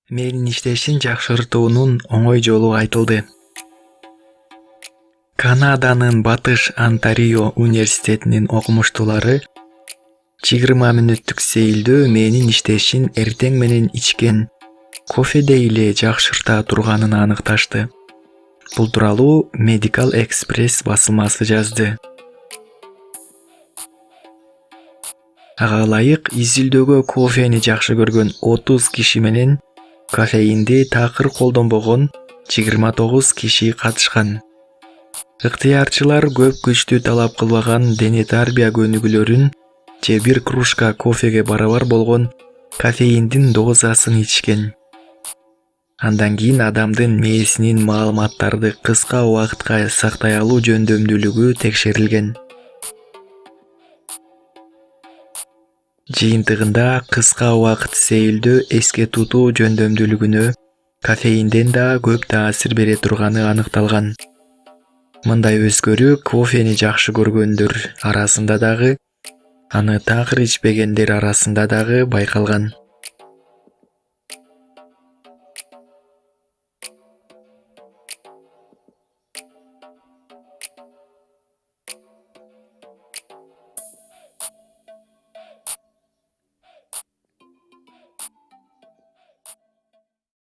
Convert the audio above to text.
Менин иштешин жакшыртуунун оңой жолу айтылды. Канаданын Батыш Онтарио университетинин окумуштуулары 20 мүнөттүк сейилдөө менин иштешин эртең менен ичкен кофеде эле жакшырта турганын аныкташты. Бул тууралуу Medical Express басылмасы жазды. Ага ылайык изилдөөгө кофени жакшы көргөн 30 киши менен кофеинди такыр колдонбогон 29 киши катышкан. Ыктыярчылар көп күчтү талап кылбаган дене тарбия көнүгүүлөрүн же бир кружка кофеге барабар болгон кофеиндин дозасын ичкен. Андан кийин адамдын мээсинин маалыматтарды кыска убакытка сактай алуу жөндөмдүүлүгү текшерилген. Жыйынтыгында кыска убакыт сейилдөө эске тутуу жөндөмдүүлүгүнө кофеинден да көп таасир бере турганы аныкталган. Мындай өзгөрүү кофени жакшы көргөндөр арасында дагы, аны такыр ичпегендер арасында дагы байкалган.